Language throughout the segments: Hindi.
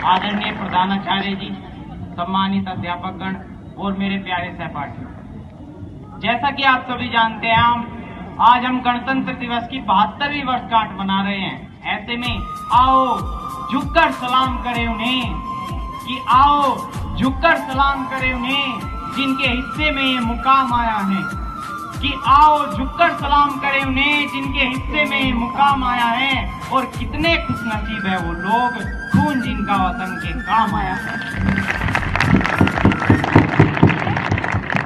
आदरणीय प्रधानाचार्य जी, सम्मानित अध्यापकगण और मेरे प्यारे सहपाठियों, जैसा कि आप सभी जानते हैं, आज हम गणतंत्र दिवस की 72वीं वर्षगांठ मना रहे हैं। ऐसे में आओ झुककर सलाम करें उन्हें, कि आओ झुककर सलाम करें उन्हें जिनके हिस्से में ये मुकाम आया है, कि आओ झुककर सलाम करें उन्हें जिनके हिस्से में ये मुकाम आया है। और कितने खुशनसीब है वो लोग, खून जिनका वतन के काम आया है।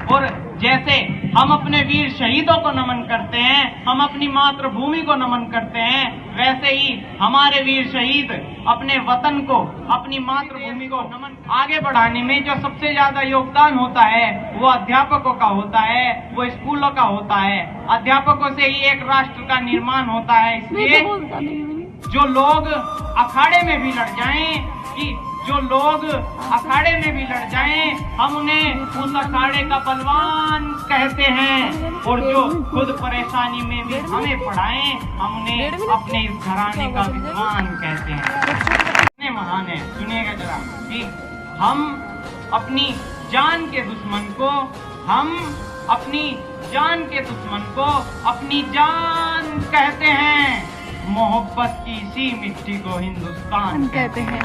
और जैसे हम अपने वीर शहीदों को नमन करते हैं, हम अपनी मातृभूमि को नमन करते हैं, वैसे ही हमारे वीर शहीद अपने वतन को, अपनी मातृभूमि को नमन आगे बढ़ाने में जो सबसे ज्यादा योगदान होता है वो अध्यापकों का होता है, वो स्कूलों का होता है। अध्यापकों से ही एक राष्ट्र का निर्माण होता है। इसलिए जो लोग अखाड़े में भी लड़ जाएं, कि जो लोग अखाड़े में भी लड़ जाएं, हम उन्हें उस अखाड़े का बलवान कहते हैं। और जो खुद परेशानी में भी हमें पढ़ाएं, हम उन्हें अपने इस घराने का विद्वान कहते हैं। कितने महान है, सुनिएगा जरा, कि हम अपनी जान के दुश्मन को, हम अपनी जान के दुश्मन को अपनी जान कहते हैं। मोहब्बत की इसी मिट्टी को हिंदुस्तान कहते हैं।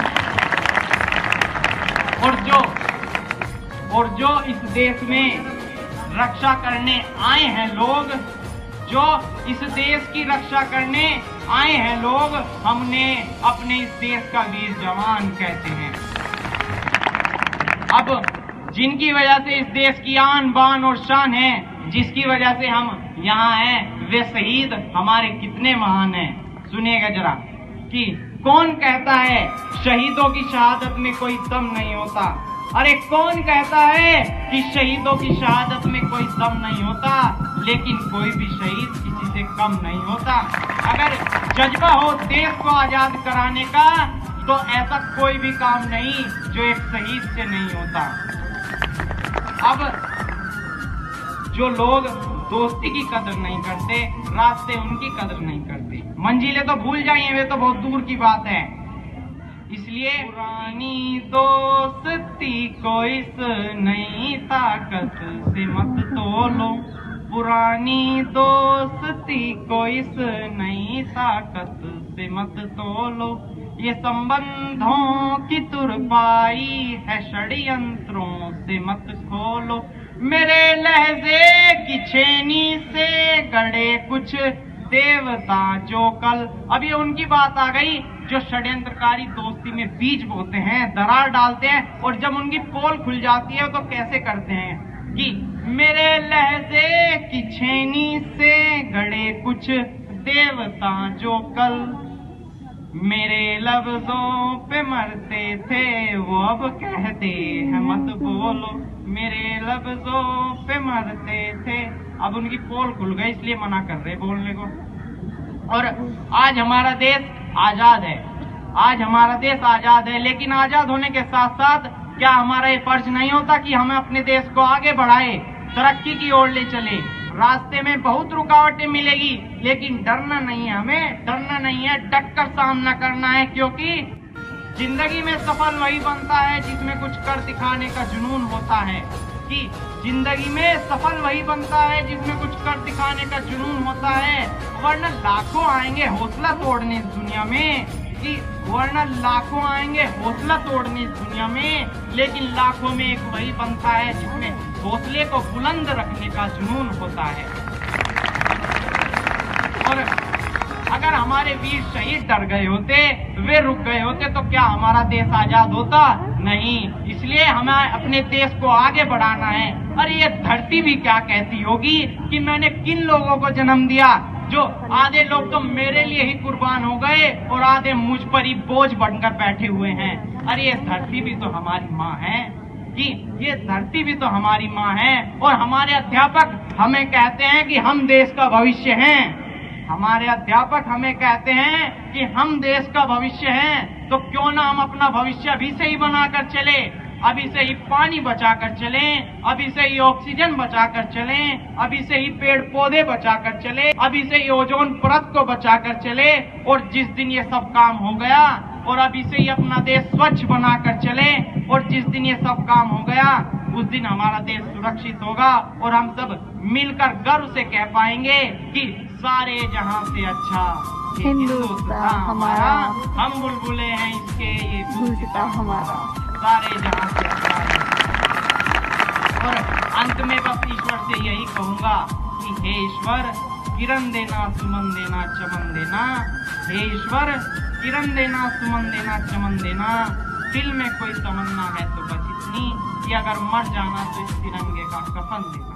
और जो इस देश में रक्षा करने आए हैं लोग, जो इस देश की रक्षा करने आए हैं लोग, हमने अपने इस देश का वीर जवान कहते हैं। अब जिनकी वजह से इस देश की आन बान और शान है, जिसकी वजह से हम यहाँ हैं, वे शहीद हमारे कितने महान हैं। सुनिएगा जरा, कि कौन कहता है शहीदों की शहादत में कोई दम नहीं होता। अरे कौन कहता है कि शहीदों की शहादत में कोई दम नहीं होता, लेकिन कोई भी शहीद किसी से कम नहीं होता। अगर जज्बा हो देश को आजाद कराने का, तो ऐसा कोई भी काम नहीं जो एक शहीद से नहीं होता। अब जो लोग दोस्ती की कदर नहीं करते, रास्ते उनकी कदर नहीं करते, मंजिलें तो भूल जाइए, वे तो बहुत दूर की बात है। इसलिए पुरानी दोस्ती को इस नई ताकत से मत तोलो, पुरानी दोस्ती को इस नई ताकत से मत तोलो। ये संबंधों की तुरपाई है, षड्यंत्रों से मत खोलो। मेरे लहजे की छेनी से गड़े कुछ देवता जो कल, अब ये उनकी बात आ गई जो षड्यंत्रकारी दोस्ती में बीज बोते हैं, दरार डालते हैं, और जब उनकी पोल खुल जाती है तो कैसे करते हैं, कि मेरे लहजे की छेनी से गड़े कुछ देवता जो कल मेरे लफ्जों पे मरते थे, वो अब कहते हैं मत बोलो। मेरे लफ्जों पे मरते थे, अब उनकी पोल खुल गई, इसलिए मना कर रहे बोलने को। और आज हमारा देश आजाद है, आज हमारा देश आजाद है, लेकिन आजाद होने के साथ साथ क्या हमारा ये फर्ज नहीं होता कि हमें अपने देश को आगे बढ़ाए, तरक्की की ओर ले चले। रास्ते में बहुत रुकावटें मिलेगी, लेकिन डरना नहीं है, हमें डरना नहीं है, डट कर सामना करना है। क्योंकि जिंदगी में सफल वही बनता है जिसमें कुछ कर दिखाने का जुनून होता है, कि जिंदगी में सफल वही बनता है जिसमें कुछ कर दिखाने का जुनून होता है। वरना लाखों आएंगे हौसला तोड़ने इस दुनिया में, कि वरना लाखों आएंगे हौसला तोड़ने इस दुनिया में, लेकिन लाखों में एक वही बनता है जिसमें हौसले को बुलंद रखने का जुनून होता है। और अगर हमारे वीर शहीद डर गए होते, वे रुक गए होते, तो क्या हमारा देश आजाद होता? नहीं। इसलिए हमें अपने देश को आगे बढ़ाना है। अरे ये धरती भी क्या कहती होगी कि मैंने किन लोगों को जन्म दिया, जो आधे लोग तो मेरे लिए ही कुर्बान हो गए और आधे मुझ पर ही बोझ बनकर बैठे हुए हैं। अरे ये धरती भी तो हमारी माँ है, कि ये धरती भी तो हमारी माँ है। और हमारे अध्यापक हमें कहते हैं कि हम देश का भविष्य हैं, हमारे अध्यापक हमें कहते हैं कि हम देश का भविष्य हैं। तो क्यों ना हम अपना भविष्य अभी से ही बनाकर चले, अभी से ही पानी बचाकर चलें, अभी से ही ऑक्सीजन बचाकर चलें, अभी से ही पेड़ पौधे बचाकर चले, अभी से ही ओजोन परत को बचाकर चले। और जिस दिन ये सब काम हो गया, और अभी से ही अपना देश स्वच्छ बनाकर चले, और जिस दिन ये सब काम हो गया उस दिन हमारा देश सुरक्षित होगा और हम सब मिलकर गर्व से कह पाएंगे कि सारे जहां से अच्छा हिंदुस्तान हमारा, हम बुलबुले हैं इसके ये गूंजता हमारा, सारे जहां से अच्छा है। और अंत में बस ईश्वर से यही कहूंगा कि हे ईश्वर, किरण देना, सुमन देना, चमन देना। हे ईश्वर, किरण देना, सुमन देना, चमन देना। दिल में कोई तमन्ना है तो बस इतनी कि अगर मर जाना तो इस तिरंगे का कफन देना।